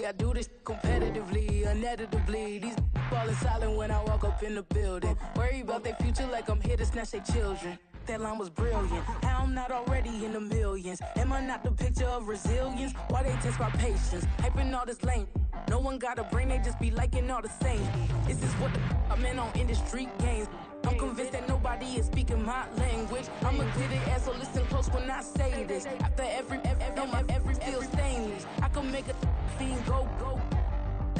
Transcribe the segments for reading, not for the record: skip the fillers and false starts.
I do this competitively, uneditably. These falling silent when I walk up in the building. Worry about their future like I'm here to snatch their children. That line was brilliant. How I'm not already in the millions? Am I not the picture of resilience? Why they test my patience? Hyping all this lame. No one got a brain, they just be liking all the same. This is what the I'm in on industry games. I'm convinced that nobody is speaking my language. I'ma get it, so listen close when I say this. After every feel stainless. I can make a fiend go.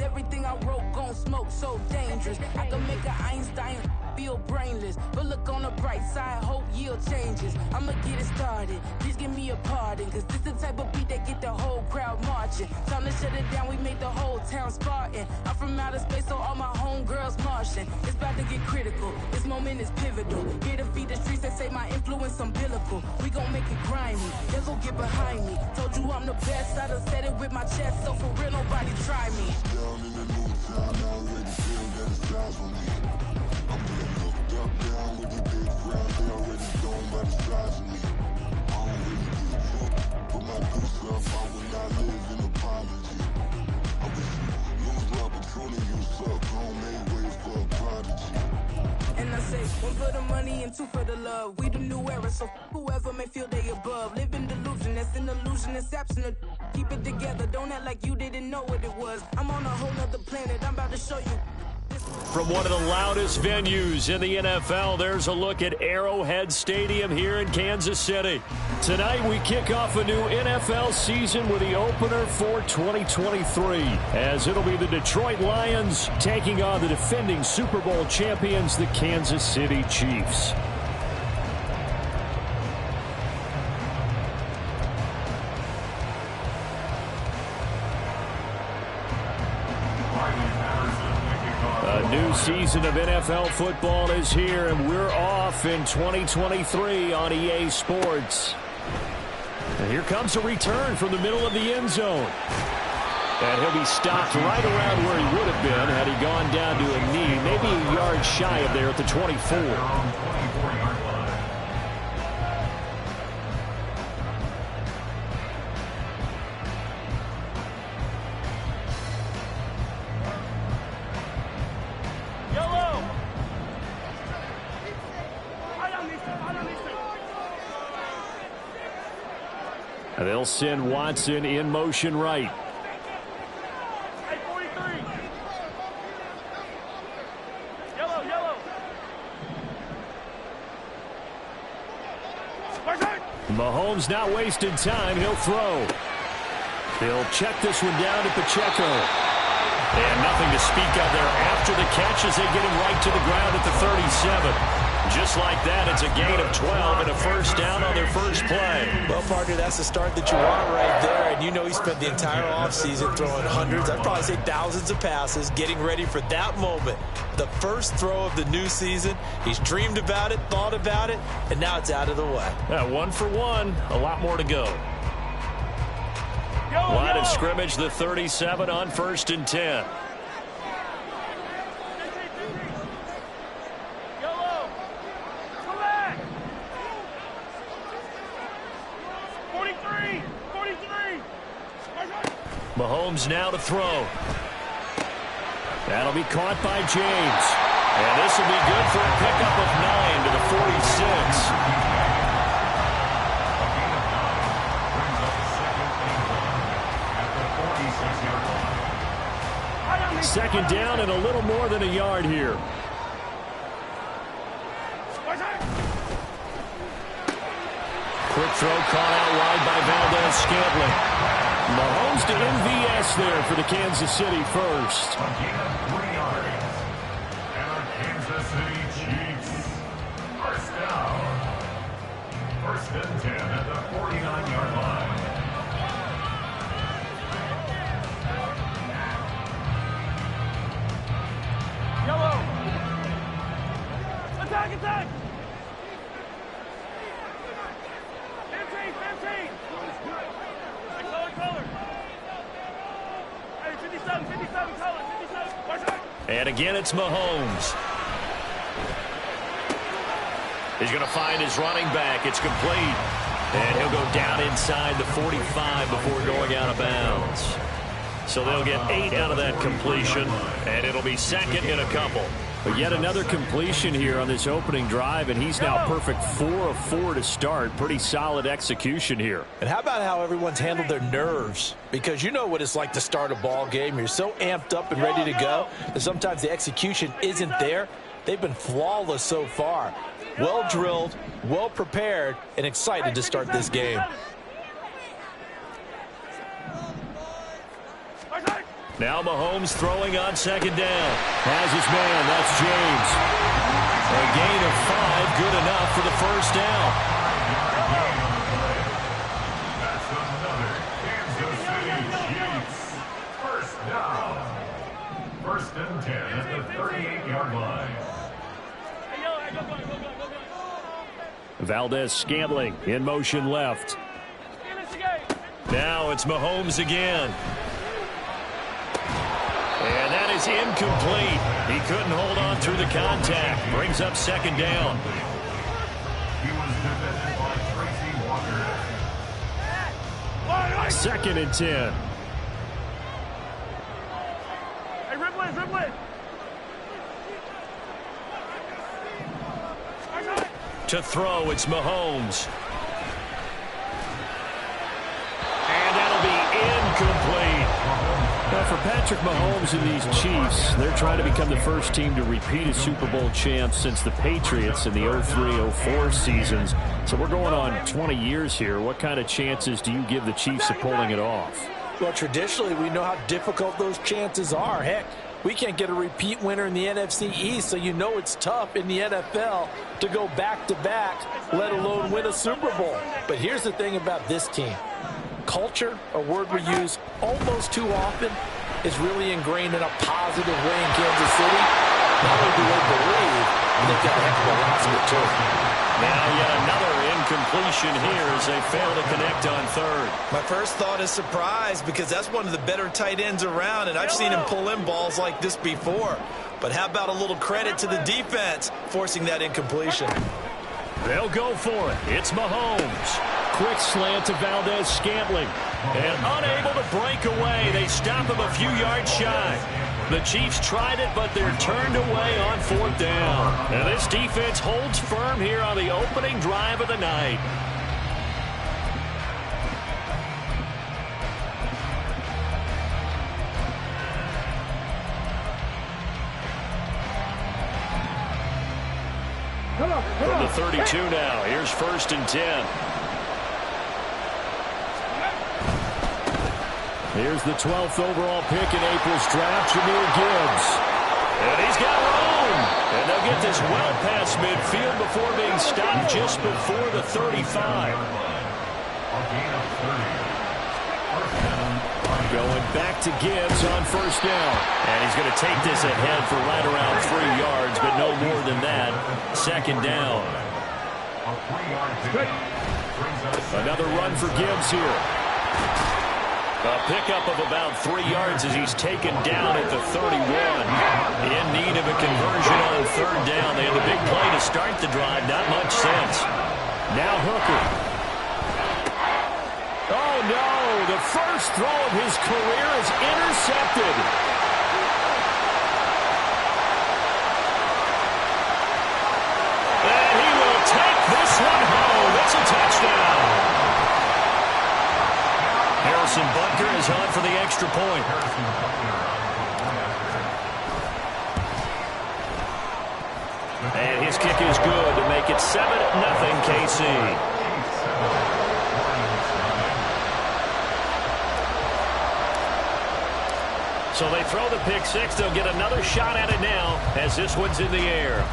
Everything I wrote gon' smoke, so dangerous. I can make an Einstein feel brainless. But look on the bright side, hope yield changes. I'ma get it started, please give me a pardon. Cause this the type of beat that get the whole crowd marching. Time to shut it down, we made the whole town Spartan. I'm from outer space, so all my homegirls Martian. It's about to get critical, this moment is pivotal. Here to feed the streets that say my influence umbilical. We gon' make it grimy, they'll go get behind me. Told you I'm the best, I done said it with my chest. So for real, nobody try me. Down in the new town, I already feel that it's time for me. I'm getting hooked up down with the big crowd. They already known by the size of me. I don't really give a fuck. Put my good stuff out when I live in apology. I wish you lose the opportunity, you suck. Don't make way for a prodigy. And I say, one for the money and two for the love. We the new era, so whoever may feel they above. Live in delusion, that's an illusion, that's absent. Keep it together, don't act like you didn't know what it was. I'm on a whole nother planet, I'm about to show you. From one of the loudest venues in the NFL, there's a look at Arrowhead Stadium here in Kansas City. Tonight, we kick off a new NFL season with the opener for 2023, as it'll be the Detroit Lions taking on the defending Super Bowl champions, the Kansas City Chiefs. A new season of NFL football is here, and we're off in 2023 on EA Sports. And here comes a return from the middle of the end zone. And he'll be stopped right around where he would have been had he gone down to a knee, maybe a yard shy of there at the 24. They'll send Watson in motion right. Mahomes not wasting time. He'll throw. They'll check this one down to Pacheco. And nothing to speak of there after the catch as they get him right to the ground at the 37. Just like that, it's a gain of 12 and a first down on their first play. Well, partner, that's the start that you want right there. And you know he spent the entire offseason throwing hundreds, I'd probably say thousands of passes, getting ready for that moment. The first throw of the new season. He's dreamed about it, thought about it, and now it's out of the way. Yeah, 1 for 1. A lot more to go. Line of scrimmage, the 37 on 1st and 10. Mahomes now to throw. That'll be caught by James. And this will be good for a pickup of 9 to the 46. Second down and a little more than a yard here. Quick throw caught out wide by Valdez-Scantling. Mahomes to MVS there for the Kansas City first. And our Kansas City Chiefs. First down. 1st and 10 at the 49-yard line. Yellow. Attack, attack. 15. Color. Hey, 57, color, 57. And again, it's Mahomes. He's going to find his running back. It's complete. And he'll go down inside the 45 before going out of bounds. So they'll get 8 out of that completion, and it'll be second in a couple. But yet another completion here on this opening drive, and he's now perfect 4 of 4 to start. Pretty solid execution here. And how about how everyone's handled their nerves? Because you know what it's like to start a ball game. You're so amped up and ready to go that sometimes the execution isn't there. They've been flawless so far. Well drilled, well prepared, and excited to start this game. Now Mahomes throwing on second down. Has his man. That's James. A gain of 5, good enough for the first down. That's another Kansas City Chiefs first down. 1st and 10 at the 38-yard line. Valdes-Scantling in motion left. Now it's Mahomes again. And that is incomplete. He couldn't hold on through the contact. Brings up second down. He was defended by Tracy Walker. 2nd and 10. Hey, dribble it. To throw, it's Mahomes. And that'll be incomplete. Now for Patrick Mahomes and these Chiefs, they're trying to become the first team to repeat as Super Bowl champs since the Patriots in the 03-04 seasons. So we're going on 20 years here. What kind of chances do you give the Chiefs of pulling it off? Well, traditionally, we know how difficult those chances are. Heck, we can't get a repeat winner in the NFC East, so you know it's tough in the NFL to go back-to-back, let alone win a Super Bowl. But here's the thing about this team. Culture, a word we use almost too often, is really ingrained in a positive way in Kansas City. Not only do they believe, they've got a heck of a roster, too. Now yet another incompletion here as they fail to connect on third. My first thought is surprise because that's one of the better tight ends around, and I've seen him pull in balls like this before. But how about a little credit to the defense forcing that incompletion? They'll go for it. It's Mahomes. Quick slant to Valdes-Scantling. And unable to break away. They stop him a few yards shy. The Chiefs tried it, but they're turned away on 4th down. And this defense holds firm here on the opening drive of the night. From the 32 now, here's 1st and 10. Here's the 12th overall pick in April's draft, Jahmyr Gibbs. And he's got room. And they'll get this well past midfield before being stopped just before the 35. Going back to Gibbs on 1st down. And he's going to take this ahead for right around 3 yards, but no more than that. 2nd down. Another run for Gibbs here. A pickup of about 3 yards as he's taken down at the 31. In need of a conversion on 3rd down. They had a big play to start the drive. Not much sense. Now Hooker. Oh, no. The first throw of his career is intercepted. And he will take this one home. It's a touchdown. Harrison Butker is on for the extra point. And his kick is good to make it 7-0 KC. So they throw the pick six. They'll get another shot at it now as this one's in the air.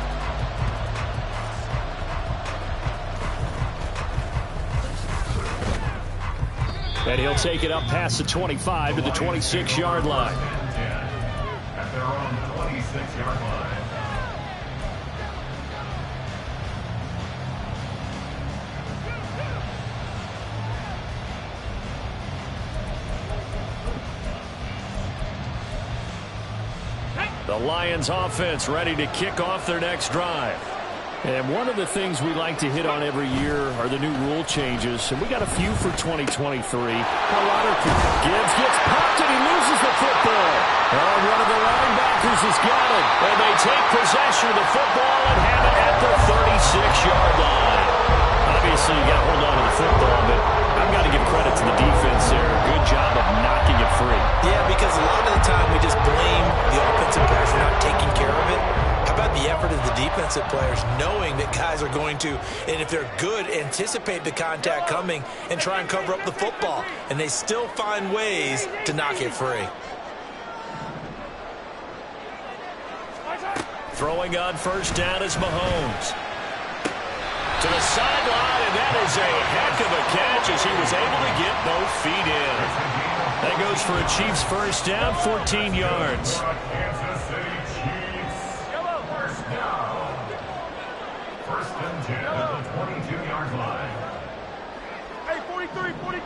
And he'll take it up past the 25 to the 26-yard line. At their own 26-yard line. The Lions offense ready to kick off their next drive. And one of the things we like to hit on every year are the new rule changes. And we got a few for 2023. Gibbs gets popped and he loses the Mahomes has got it. And they take possession of the football and have it at the 36-yard line. Obviously, you got to hold on to the football, but I've got to give credit to the defense there. Good job of knocking it free. Yeah, because a lot of the time we just blame the offensive players for not taking care of it. How about the effort of the defensive players knowing that guys are going to, and if they're good, anticipate the contact coming and try and cover up the football. And they still find ways to knock it free. Throwing on first down is Mahomes. To the sideline, and that is a heck of a catch as he was able to get both feet in. That goes for a Chiefs first down, 14 yards. Kansas City Chiefs. First down. First and 10 at the 22-yard line. Hey, 43, 43, 15.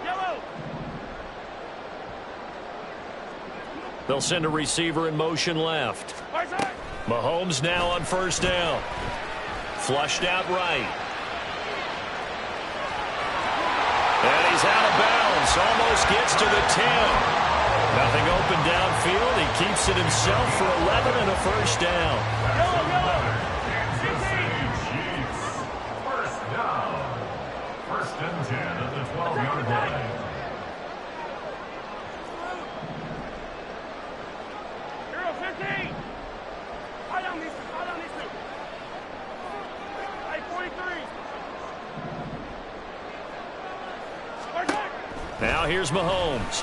Yellow. They'll send a receiver in motion left. Right side. Mahomes now on first down. Flushed out right. And he's out of bounds. Almost gets to the 10. Nothing open downfield. He keeps it himself for 11 and a first down. Kansas City Chiefs. First down. First and 10 at the 12-yard line. Hero 15. High down these two. High down these two. Hey, 43. Right side. Now here's Mahomes.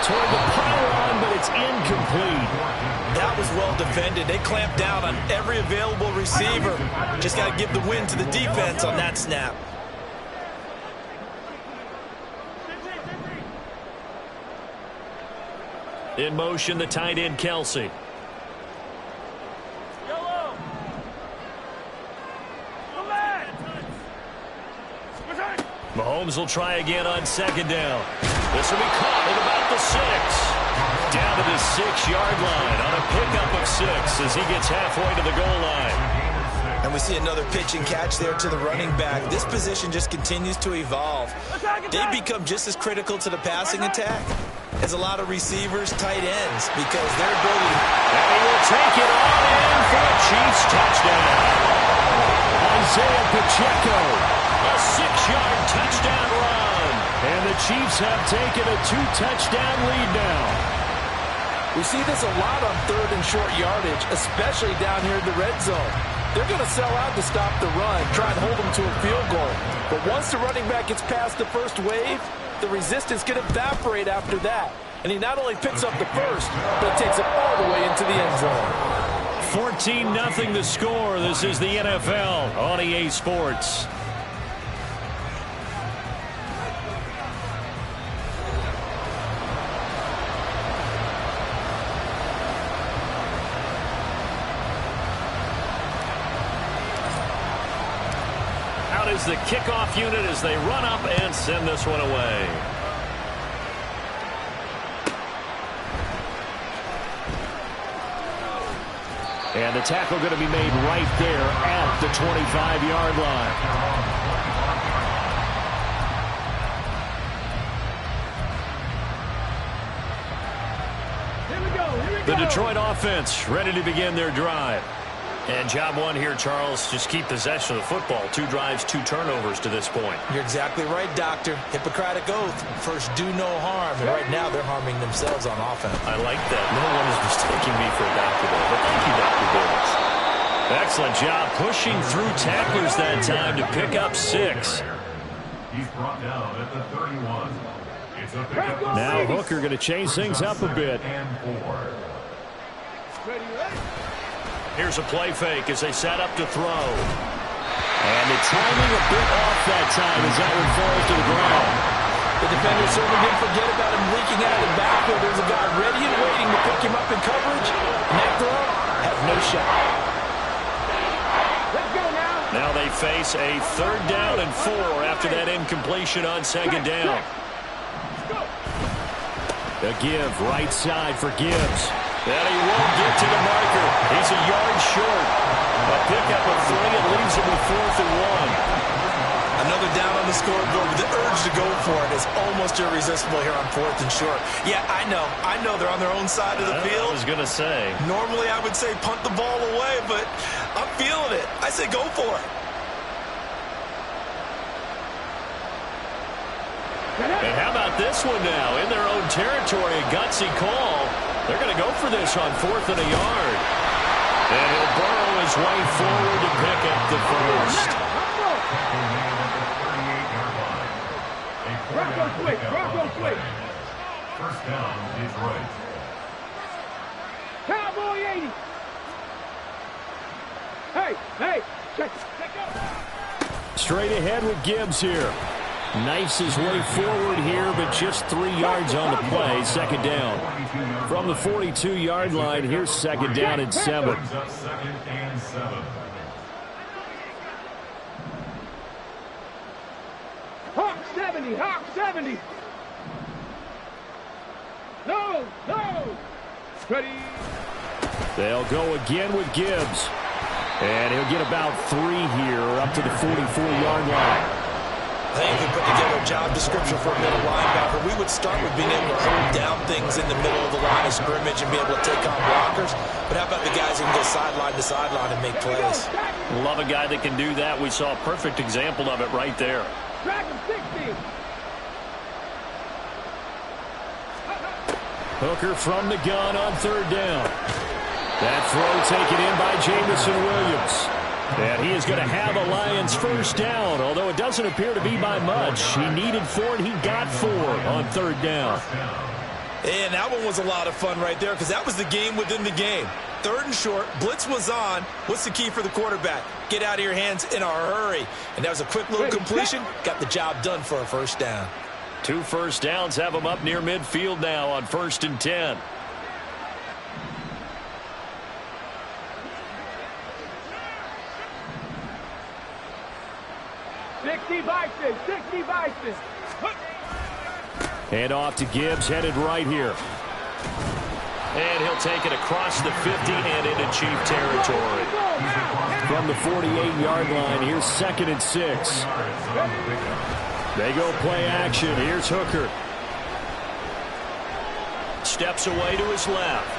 Toward the pylon, but it's incomplete. That was well defended. They clamped down on every available receiver. Just got to give the win to the defense on that snap. 15. In motion, the tight end, Kelsey. Yellow. Go back. Right side. Mahomes will try again on second down. This will be caught at about the 6. Down to the 6-yard line on a pickup of 6 as he gets halfway to the goal line. And we see another pitch and catch there to the running back. This position just continues to evolve. They become just as critical to the passing attack as a lot of receivers, tight ends, because their ability. And he will take it all in for a Chiefs touchdown. Isaiah Pacheco, a 6-yard touchdown run. And the Chiefs have taken a 2-touchdown lead now. We see this a lot on third and short yardage, especially down here in the red zone. They're going to sell out to stop the run, try and hold them to a field goal. But once the running back gets past the first wave, the resistance can evaporate after that. And he not only picks up the first, but takes it all the way into the end zone. 14-0 the score. This is the NFL on EA Sports. Out is the kickoff unit as they run up and send this one away. And the tackle going to be made right there at the 25-yard line. The Detroit offense ready to begin their drive. And job one here, Charles, just keep possession of the football. 2 drives, 2 turnovers to this point. You're exactly right, Doctor. Hippocratic oath. First, do no harm. And right now, they're harming themselves on offense. I like that. No one is mistaking me for a doctor, though. But thank you, Dr. Davis. Excellent job pushing through tacklers that time to pick up 6. He's brought down at the 31. It's a pickup of Now 6. Hooker going to change things up a bit. And 4. Here's a play fake as they set up to throw. And the timing a bit off that time as that one falls to the ground. The defender certainly didn't forget about him leaking out of the backfield. There's a guy ready and waiting to pick him up in coverage. And that throw has no shot. Let's go now. Now they face a 3rd down and 4 after that incompletion on second down. A give right side for Gibbs. And he won't get to the marker. He's a yard short. A pickup of 3 and leaves him with 4th and 1. I Another down on the scoreboard, but the urge to go for it is almost irresistible here on 4th and short. Yeah, I know they're on their own side of the field. I was going to say. Normally I would say punt the ball away, but I'm feeling it. I say go for it. And how about this one now? In their own territory, a gutsy call. They're going to go for this on 4th and a yard. And he'll burrow his way forward to pick up the first. Bronco switch. First down, Detroit. Cowboy 80. Hey, check up. Straight ahead with Gibbs here. Knifes his way forward here, but just 3 yards on the play. Second down. From the 42-yard line, here's second down and 7. Brings up 2nd and 7. Hawk 70. No. Ready. They'll go again with Gibbs. And he'll get about 3 here, up to the 44-yard line. I think if we put together a job description for a middle linebacker, we would start with being able to hold down things in the middle of the line of scrimmage and be able to take on blockers. But how about the guys who can go sideline to sideline and make plays? Love a guy that can do that. We saw a perfect example of it right there. Track him 60. Hooker from the gun on 3rd down. That throw taken in by Jamison Williams. And he is going to have a Lions first down, although it doesn't appear to be by much. He needed 4, and he got 4 on 3rd down. And that one was a lot of fun right there because that was the game within the game. 3rd and short, blitz was on. What's the key for the quarterback? Get out of your hands in a hurry. And that was a quick little completion. Got the job done for a first down. 2 first downs have him up near midfield now on 1st and 10. Hand off to Gibbs, headed right here. And he'll take it across the 50 and into Chief territory. From the 48-yard line, here's 2nd and 6. They go play action. Here's Hooker. Steps away to his left.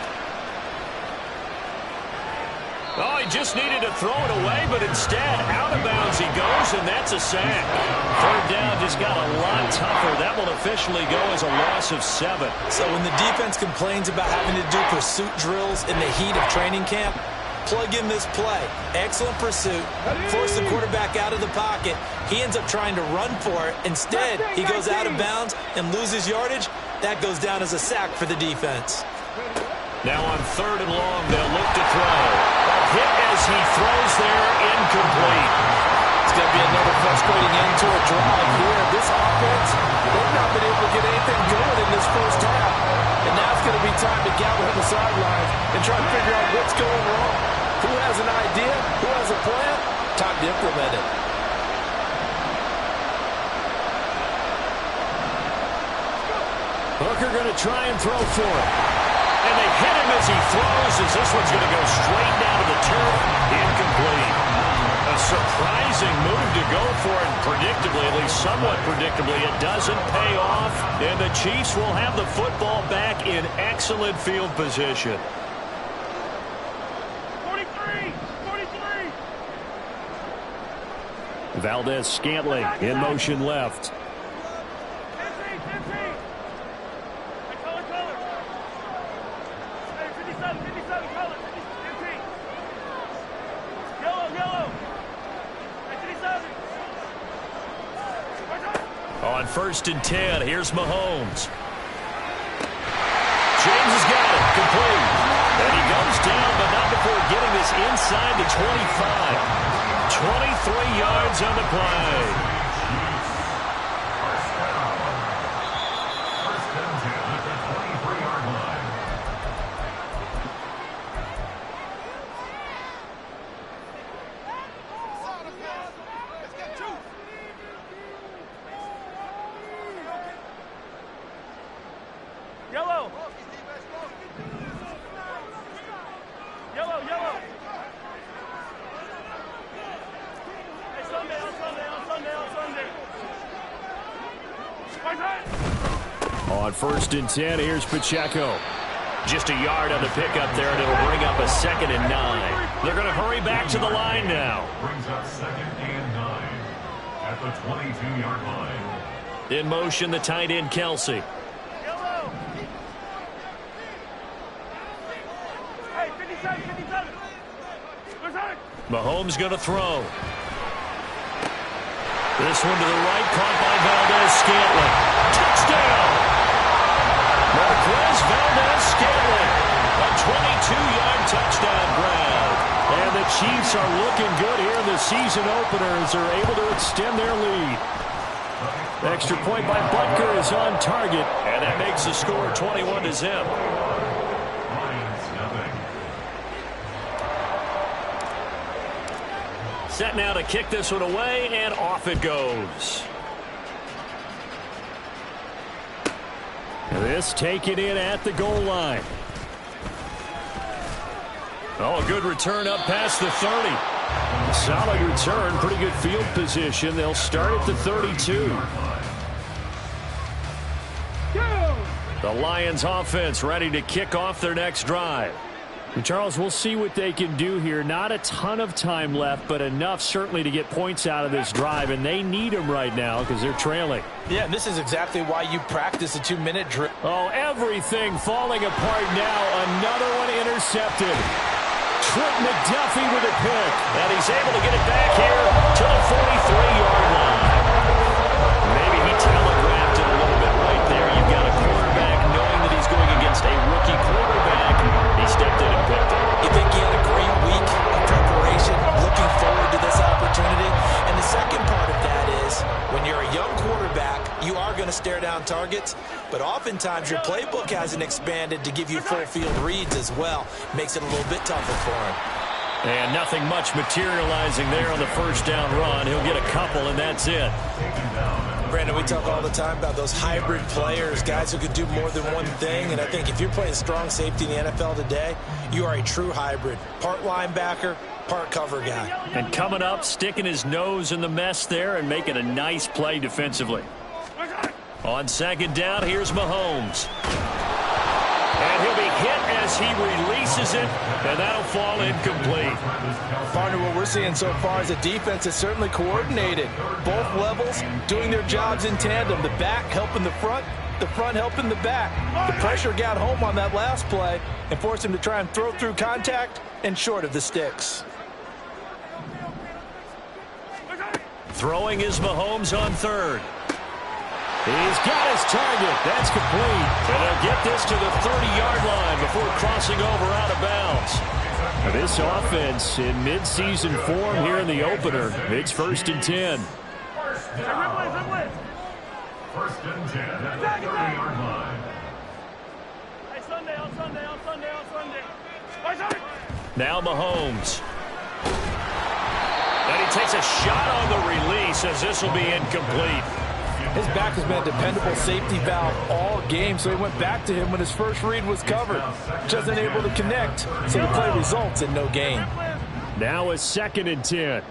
Oh, he just needed to throw it away, but instead, out of bounds he goes, and that's a sack. 3rd down just got a lot tougher. That will officially go as a loss of 7. So when the defense complains about having to do pursuit drills in the heat of training camp, plug in this play. Excellent pursuit. Force the quarterback out of the pocket. He ends up trying to run for it. Instead, he goes out of bounds and loses yardage. That goes down as a sack for the defense. Now on 3rd and long, they'll look to throw. A hit as he throws there, incomplete. It's going to be another frustrating end to a drive here. This offense, they've not been able to get anything going in this first half. And now it's going to be time to gather on the sidelines and try to figure out what's going wrong. Who has an idea? Who has a plan? Time to implement it. Hooker going to try and throw for it. And they hit him as he throws, as this one's going to go straight down to the turf. Incomplete. A surprising move to go for it. Predictably, at least somewhat predictably, it doesn't pay off. And the Chiefs will have the football back in excellent field position. 43. Valdez-Scantling in motion left. On 1st and 10, here's Mahomes. James has got it, complete. And he goes down, but not before getting this inside the 25. 23 yards on the play. On 1st and 10, here's Pacheco. Just a yard on the pickup there, and it'll bring up a 2nd and 9. They're going to hurry back to the line now. Brings up 2nd and 9 at the 22-yard line. In motion, the tight end, Kelsey. Hey, 57, 57. Mahomes going to throw. This one to the right, caught by Valdez-Scantling. Touchdown! Marquez Valdez-Scantling. A 22-yard touchdown grab. And the Chiefs are looking good here in the season opener as they're able to extend their lead. Extra point by Butker is on target, and that makes the score 21-0. Set now to kick this one away, and off it goes. This taken in at the goal line. Oh, a good return up past the 30. Solid return, pretty good field position. They'll start at the 32. The Lions offense ready to kick off their next drive. And Charles, we'll see what they can do here. Not a ton of time left, but enough certainly to get points out of this drive, and they need them right now because they're trailing. Yeah, and this is exactly why you practice a 2-minute drill. Oh, everything falling apart now. Another one intercepted. Trent McDuffie with a pick, and he's able to get it back here to the 43-yard line. Maybe he telegraphed it a little bit right there. You've got a quarterback knowing that he's going against a rookie quarterback. He stepped in and picked it. You think he had a great week of preparation, looking forward to this opportunity? And the second part of that is, when you're a young quarterback, you are going to stare down targets, but oftentimes your playbook hasn't expanded to give you full field reads as well. Makes it a little bit tougher for him. And nothing much materializing there on the first down run. He'll get a couple, and that's it. Brandon, we talk all the time about those hybrid players, guys who could do more than one thing, and I think if you're playing strong safety in the NFL today, you are a true hybrid. Part linebacker, part cover guy. And coming up, sticking his nose in the mess there and making a nice play defensively. On 2nd down, here's Mahomes. And he'll be hit as he releases it, and that'll fall incomplete. Partner, what we're seeing so far is a defense that's certainly coordinated. Both levels doing their jobs in tandem. The back helping the front helping the back. The pressure got home on that last play and forced him to try and throw through contact and short of the sticks. Throwing is Mahomes on 3rd. He's got his target. That's complete. And they'll get this to the 30-yard line before crossing over out of bounds. Now this offense in midseason form here in the opener. It's 1st and 10. First and 10 at the 30-yard line. Hey, Sunday, on Sunday, on Sunday, on Sunday. Now Mahomes. And he takes a shot on the release as this will be incomplete. His back has been a dependable safety valve all game, so he went back to him when his first read was covered. Just unable to connect, so the play results in no gain. Now a 2nd and 10.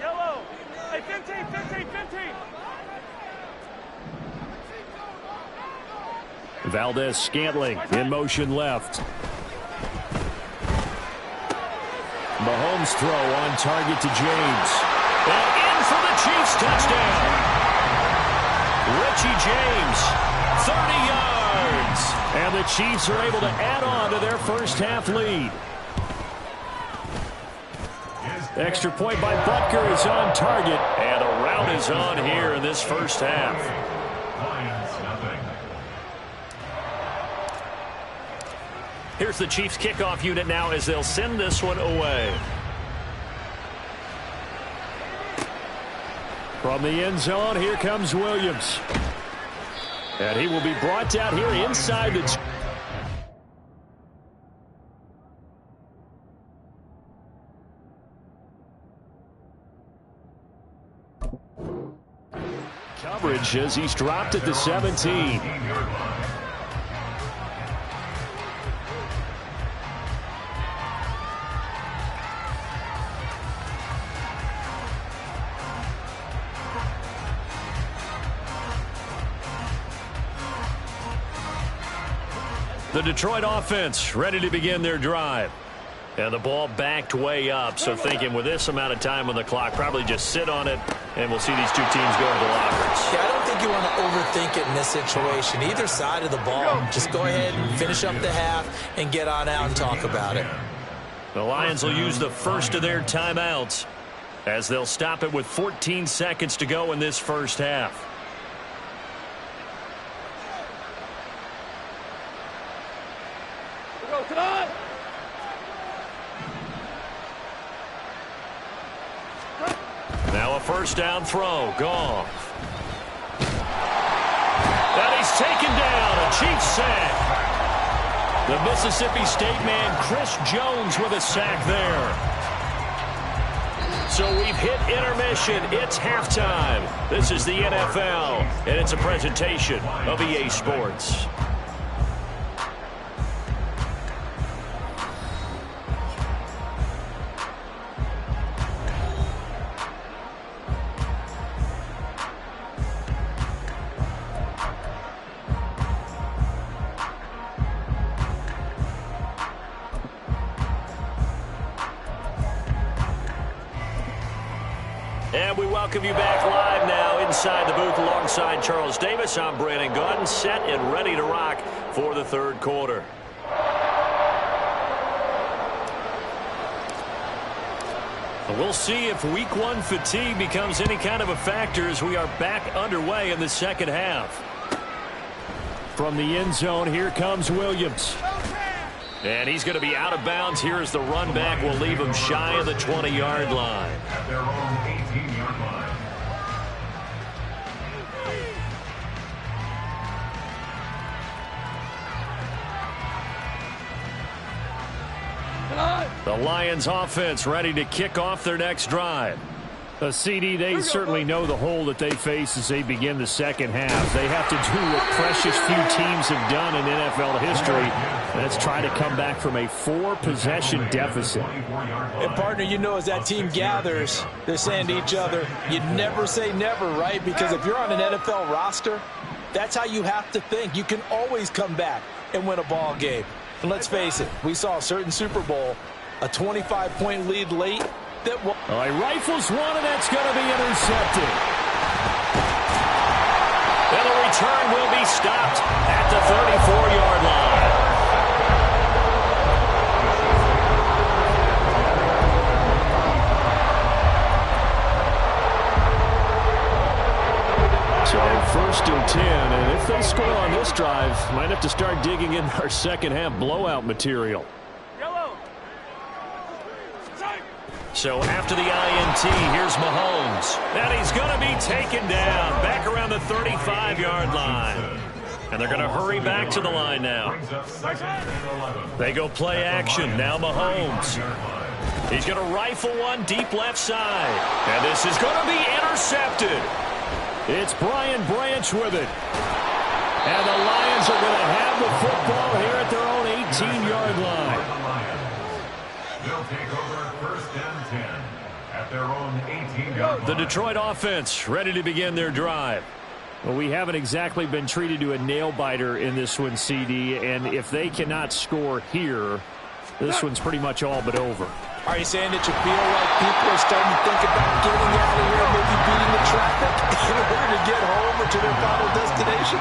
Yellow. Hey, 15, 15, 15. Valdez-Scantling in motion left. Mahomes throw on target to James. And in for the Chiefs touchdown. Richie James, 30 yards. And the Chiefs are able to add on to their first half lead. Extra point by Butker is on target. And a rout is on here in this first half. Here's the Chiefs kickoff unit now as they'll send this one away. From the end zone, here comes Williams. And he will be brought down here inside the... Coverage as he's dropped at the 17. The Detroit offense ready to begin their drive. And the ball backed way up, so thinking with this amount of time on the clock, probably just sit on it, and we'll see these two teams go to the lockers. Yeah, I don't think you want to overthink it in this situation. Either side of the ball, just go ahead and finish up the half and get on out and talk about it. The Lions will use the first of their timeouts as they'll stop it with 14 seconds to go in this first half. Now a first down throw. Goff. And he's taken down. A Chiefs sack. The Mississippi State man, Chris Jones, with a sack there. So we've hit intermission. It's halftime. This is the NFL, and it's a presentation of EA Sports. And we welcome you back live now inside the booth alongside Charles Davis. I'm Brandon Gaudin, set and ready to rock for the third quarter. We'll see if week one fatigue becomes any kind of a factor as we are back underway in the second half. From the end zone, here comes Williams. And he's going to be out of bounds here as the run back will leave him shy of the 20-yard line. At their own 18-yard line. The Lions offense ready to kick off their next drive. CD, they certainly know the hole that they face as they begin the second half. They have to do what precious few teams have done in NFL history. That's try to come back from a 4-possession deficit. And, partner, you know as that team gathers, they're saying to each other, you never say never, right? Because if you're on an NFL roster, that's how you have to think. You can always come back and win a ball game. And let's face it, we saw a certain Super Bowl, a 25-point lead late. All right, rifles one, and that's going to be intercepted. And the return will be stopped at the 34-yard line. So first and 10, and if they score on this drive, might have to start digging in our second half blowout material. So after the INT, here's Mahomes. And he's going to be taken down back around the 35-yard line. And they're going to hurry back to the line now. They go play action. Now Mahomes. He's going to rifle one deep left side. And this is going to be intercepted. It's Brian Branch with it. And the Lions are going to have the football here at their own 18-yard line. They'll take over first and 10 at their own 18-yard line. The Detroit offense ready to begin their drive. Well, we haven't exactly been treated to a nail-biter in this one, CD, and if they cannot score here, this one's pretty much all but over. Are you saying that you feel like people are starting to think about getting out of here, maybe beating the traffic in order to get home or to their final destination?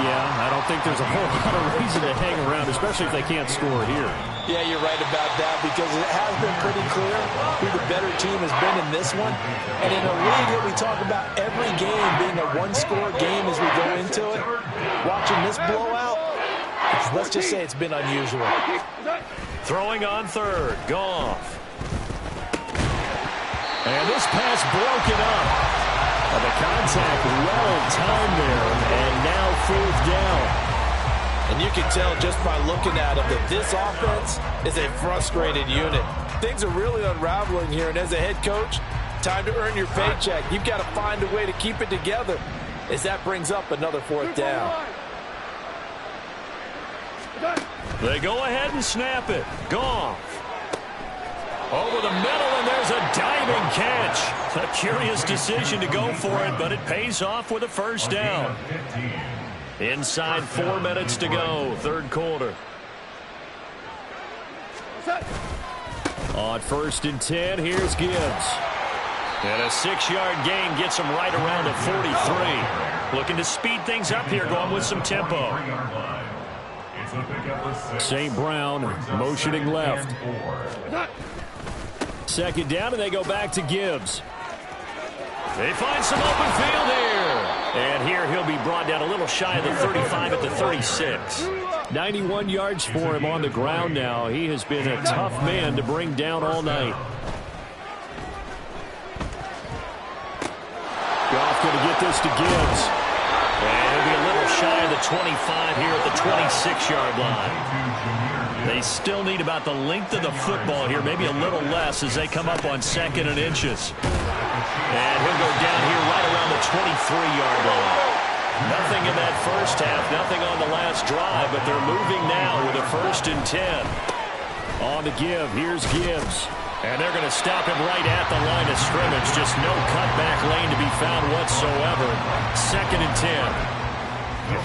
Yeah, I don't think there's a whole lot of reason to hang around, especially if they can't score here. Yeah, you're right about that because it has been pretty clear who the better team has been in this one. And in a league that we talk about every game being a one-score game as we go into it, watching this blowout, let's just say it's been unusual. Throwing on third, Goff. And this pass broken up. The contact well timed there, and now fourth down. And you can tell just by looking at him that this offense is a frustrated unit. Things are really unraveling here, and as a head coach, time to earn your paycheck. You've got to find a way to keep it together as that brings up another fourth down. They go ahead and snap it. Goff. Over the middle, and there's a diving catch. A curious decision to go for it, but it pays off with a first down. Inside 4 minutes to go, third quarter. On 1st and 10, here's Gibbs. And a 6-yard gain gets him right around the 43. Looking to speed things up here, going with some tempo. St. Brown motioning left. 2nd down, and they go back to Gibbs. They find some open field here. And here he'll be brought down a little shy of the 35 at the 36. 91 yards for him on the ground now. He has been a tough man to bring down all night. Goff going to get this to Gibbs. And he'll be a little shy of the 25 here at the 26-yard line. They still need about the length of the football here, maybe a little less as they come up on 2nd and inches. And he'll go down here right around the 23-yard line. Nothing in that first half, nothing on the last drive, but they're moving now with a 1st and 10. On the give, here's Gibbs. And they're going to stop him right at the line of scrimmage. Just no cutback lane to be found whatsoever. 2nd and 10.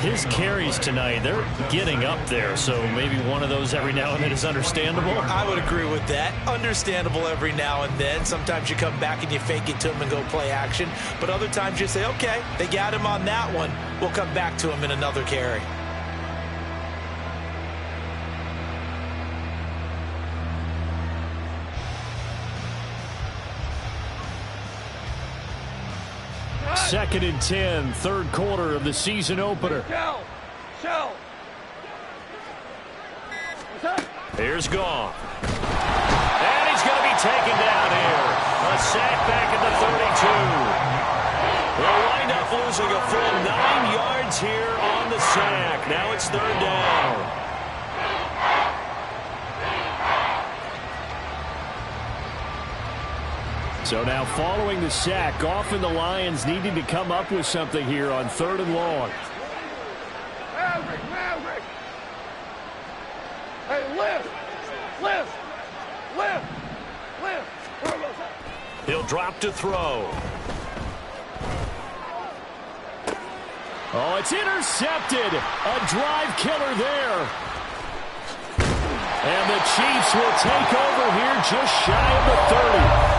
His carries tonight, they're getting up there, so maybe one of those every now and then is understandable. I would agree with that. Understandable every now and then. Sometimes you come back and you fake it to him and go play action. But other times you say, okay, they got him on that one. We'll come back to him in another carry. Second and 10, third quarter of the season opener. Here's Goff. And he's going to be taken down here. A sack back at the 32. They'll wind up losing a full 9 yards here on the sack. Now it's 3rd down. So now following the sack, Goff and the Lions needing to come up with something here on 3rd and long. Hey, lift. He'll drop to throw. Oh, it's intercepted. A drive killer there. And the Chiefs will take over here just shy of the 30.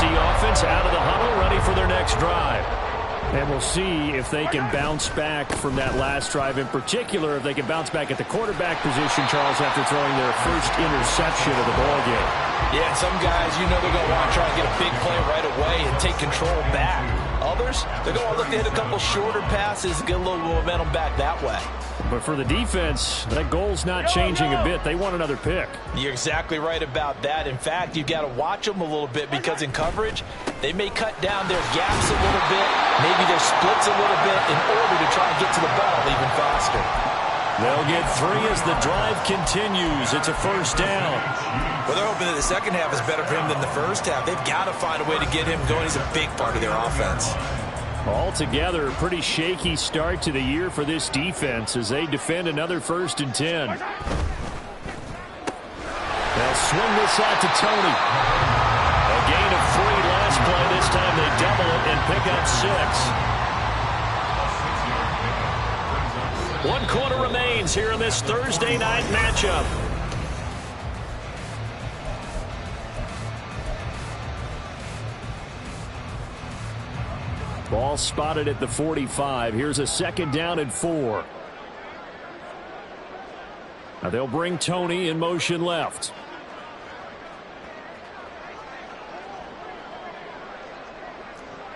Offense out of the huddle, ready for their next drive. And we'll see if they can bounce back from that last drive in particular, if they can bounce back at the quarterback position, Charles, after throwing their first interception of the ballgame. Yeah, and some guys, you know, they're going to want to try and get a big play right away and take control back. Others, they're going to look to hit a couple shorter passes, get a little momentum back that way. But for the defense, that goal's not changing a bit. They want another pick. You're exactly right about that. In fact, you've got to watch them a little bit because in coverage, they may cut down their gaps a little bit, maybe their splits a little bit in order to try and get to the ball even faster. They'll get 3 as the drive continues. It's a 1st down. Well, they're hoping that the second half is better for him than the first half. They've got to find a way to get him going. He's a big part of their offense. Altogether, a pretty shaky start to the year for this defense as they defend another 1st and 10. They'll swing this out to Tony. A gain of 3 last play. This time they double it and pick up 6. 1 quarter remains here in this Thursday night matchup. Ball spotted at the 45. Here's a 2nd down and 4. Now they'll bring Tony in motion left.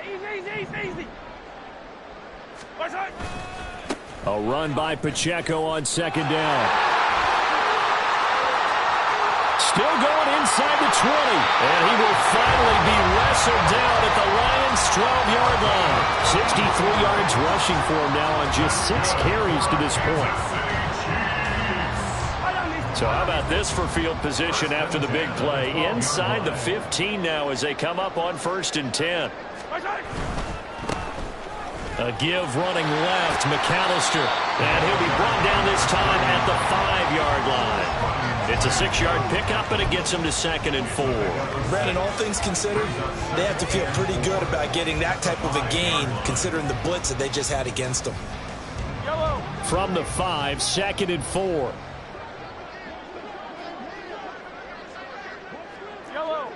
Easy. A run by Pacheco on 2nd down. Still going inside the 20. And he will finally be wrestled down at the Lions' 12-yard line. 63 yards rushing for him now on just 6 carries to this point. So how about this for field position after the big play? Inside the 15 now as they come up on 1st and 10. A give running left, McAllister. And he'll be brought down this time at the 5-yard line. It's a 6-yard pickup, and it gets them to 2nd and 4. Brandon, all things considered, they have to feel pretty good about getting that type of a gain, considering the blitz that they just had against them. From the 5, 2nd and 4. Yellow.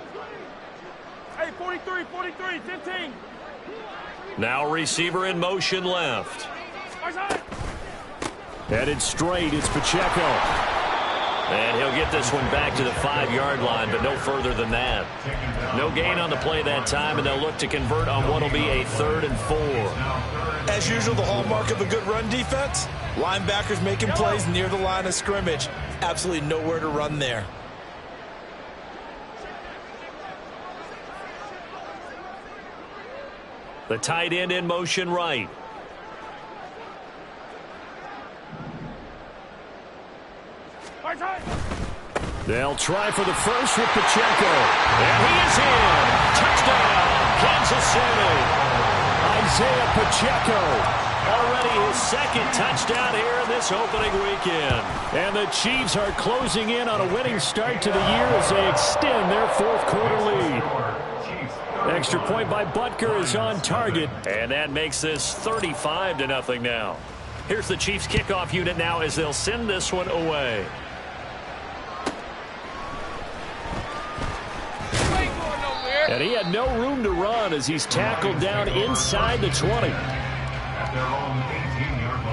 Hey, 43, 15. Now receiver in motion left. Headed straight, it's Pacheco. And he'll get this one back to the 5-yard line, but no further than that. No gain on the play that time, and they'll look to convert on what will be a 3rd and 4. As usual, the hallmark of a good run defense, linebackers making plays near the line of scrimmage. Absolutely nowhere to run there. The tight end in motion right. They'll try for the first with Pacheco. And he is in. Touchdown, Kansas City. Isaiah Pacheco. Already his 2nd touchdown here in this opening weekend. And the Chiefs are closing in on a winning start to the year as they extend their 4th quarter lead. Extra point by Butker is on target. And that makes this 35-0 now. Here's the Chiefs kickoff unit now as they'll send this one away. And he had no room to run as he's tackled down inside the 20. At their own 18-yard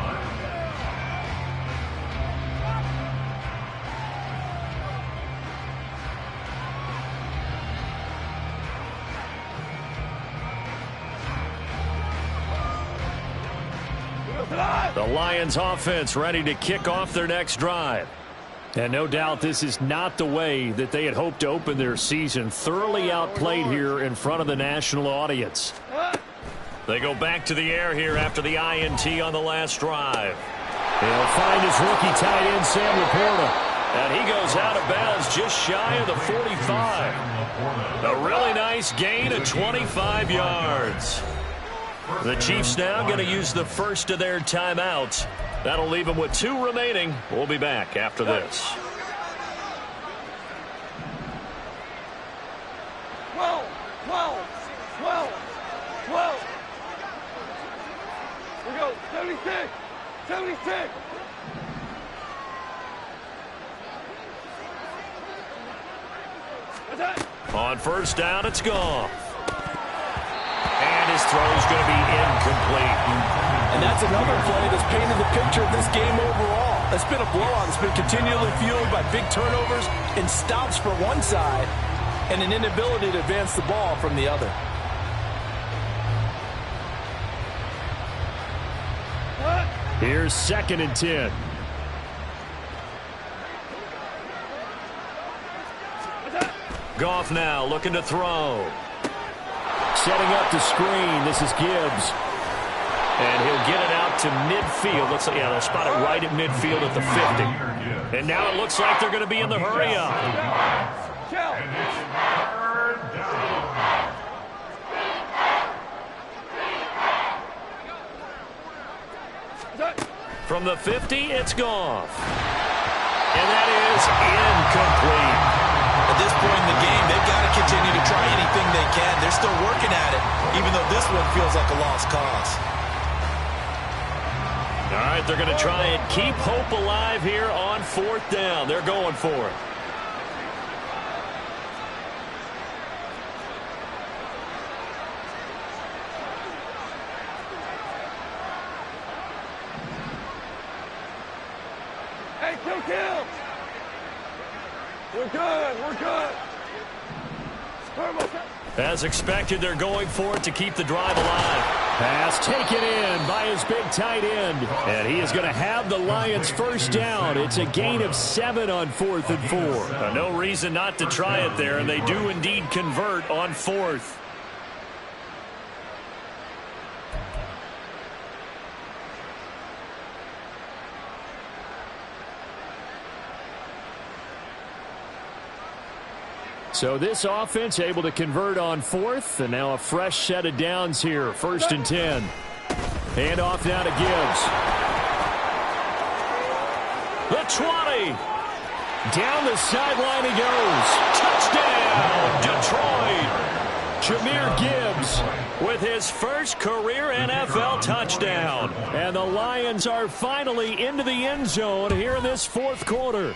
line. The Lions offense ready to kick off their next drive. And no doubt this is not the way that they had hoped to open their season. Thoroughly outplayed here in front of the national audience. They go back to the air here after the INT on the last drive. He'll find his rookie tight end, Sam Laporta. And he goes out of bounds just shy of the 45. A really nice gain of 25 yards. The Chiefs now going to use the first of their timeouts. That'll leave them with 2 remaining. We'll be back after this. 12. We go, 76. On first down, it's Goff. And his throw's going to be incomplete. And that's another play that's painted the picture of this game overall. It's been a blowout. It's been continually fueled by big turnovers and stops for one side and an inability to advance the ball from the other. Here's 2nd and 10. Goff now looking to throw. Setting up the screen. This is Gibbs. And he'll get it out to midfield. Looks like, yeah, they'll spot it right at midfield at the 50. And now it looks like they're going to be in the hurry up. And it's 3rd down. From the 50, it's Goff. And that is incomplete. At this point in the game, they've got to continue to try anything they can. They're still working at it, even though this one feels like a lost cause. All right, they're going to try and keep hope alive here on 4th down. They're going for it. Hey, kill. We're good. As expected, they're going for it to keep the drive alive. Pass taken in by his big tight end. And he is going to have the Lions first down. It's a gain of 7 on 4th and 4. No reason not to try it there, and they do indeed convert on 4th. So this offense able to convert on 4th, and now a fresh set of downs here. 1st and 10. Hand off now to Gibbs. The 20. Down the sideline he goes. Touchdown, Detroit. Jahmyr Gibbs with his first career NFL touchdown. And the Lions are finally into the end zone here in this fourth quarter.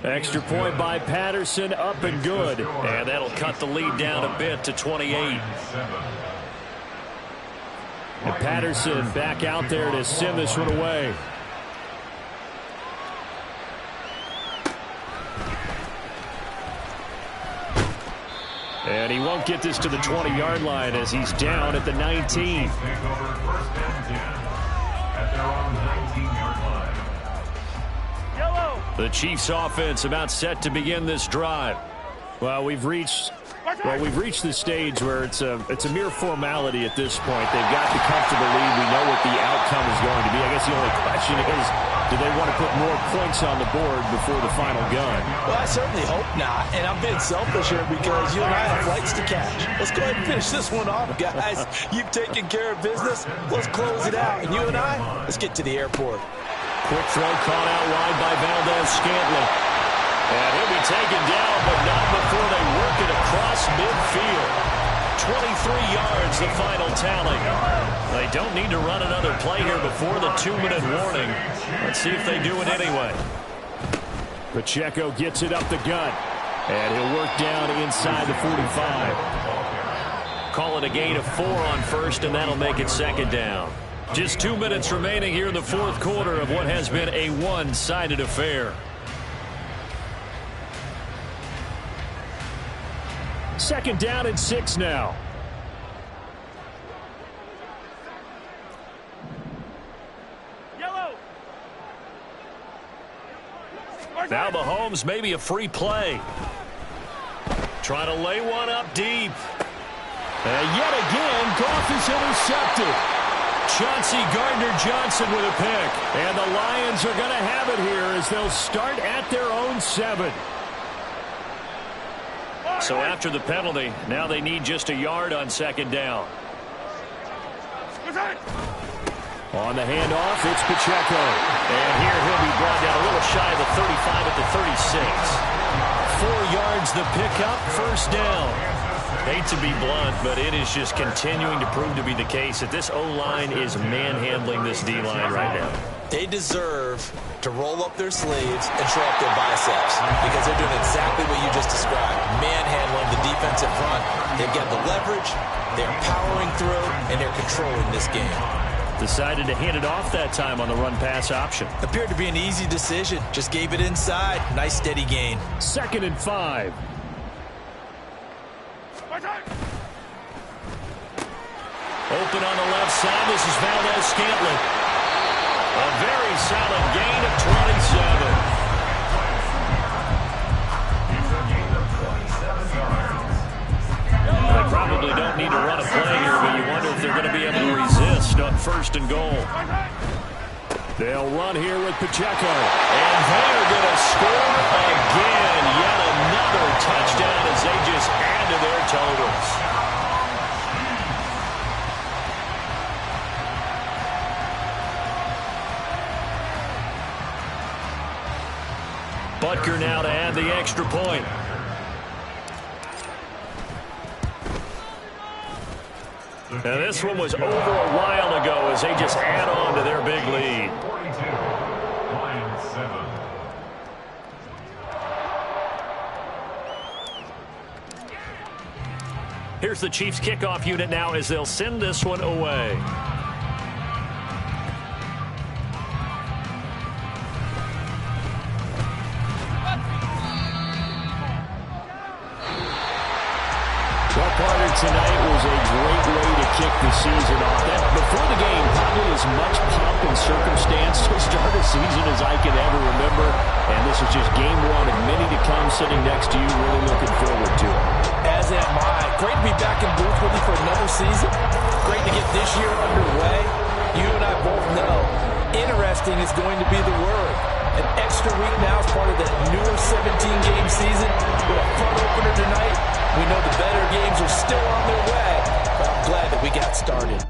Extra point by Patterson, up and good. And that'll cut the lead down a bit to 28. And Patterson back out there to send this one away. And he won't get this to the 20-yard line as he's down at the 19. The Chiefs offense about set to begin this drive. Well, we've reached the stage where it's a mere formality at this point. They've got the comfortable lead. We know what the outcome is going to be. I guess the only question is, do they want to put more points on the board before the final gun? Well, I certainly hope not. And I'm being selfish here because you and I have flights to catch. Let's go ahead and finish this one off, guys. You've taken care of business. Let's close it out. And you and I, let's get to the airport. Quick throw caught out wide by Valdes-Scantling. And he'll be taken down, but not before they work it across midfield. 23 yards, the final tally. They don't need to run another play here before the 2-minute warning. Let's see if they do it anyway. Pacheco gets it up the gut. And he'll work down inside the 45. Call it a gain of 4 on first, and that'll make it second down. Just 2 minutes remaining here in the fourth quarter of what has been a one-sided affair. Second down and 6 now. Yellow. Now Mahomes, maybe a free play. Trying to lay one up deep. And yet again, Goff is intercepted. Chauncey Gardner-Johnson with a pick. And the Lions are going to have it here as they'll start at their own 7. So after the penalty, now they need just a yard on second down. On the handoff, it's Pacheco. And here he'll be brought down a little shy of the 35 at the 36. 4 yards the pickup, first down. Hate to be blunt, but it is just continuing to prove to be the case that this O-line is manhandling this D-line right now. They deserve to roll up their sleeves and show up their biceps because they're doing exactly what you just described, manhandling the defensive front. They've got the leverage, they're powering through, and they're controlling this game. Decided to hand it off that time on the run-pass option. Appeared to be an easy decision. Just gave it inside. Nice steady gain. 2nd and 5. Open on the left side. This is Valdes-Scantling. A very solid gain of 27. They probably don't need to run a play here, but you wonder if they're going to be able to resist on 1st and goal. They'll run here with Pacheco. And they're going to score again. Yet another touchdown as they just add to their totals. Butker now to add the extra point. And this one was over a while ago as they just add on to their big lead. 42, Lions 7. Here's the Chiefs kickoff unit now as they'll send this one away. Tonight was a great way to kick the season off. Before the game, probably as much pomp and circumstance to start a season as I can ever remember. And this is just game 1 of many to come sitting next to you. Really looking forward to it. As am I. Great to be back in booth with you for another season. Great to get this year underway. You and I both know interesting is going to be the word. An extra week now as part of that newer 17-game season with a front opener tonight. We know the better games are still on their way, but I'm glad that we got started.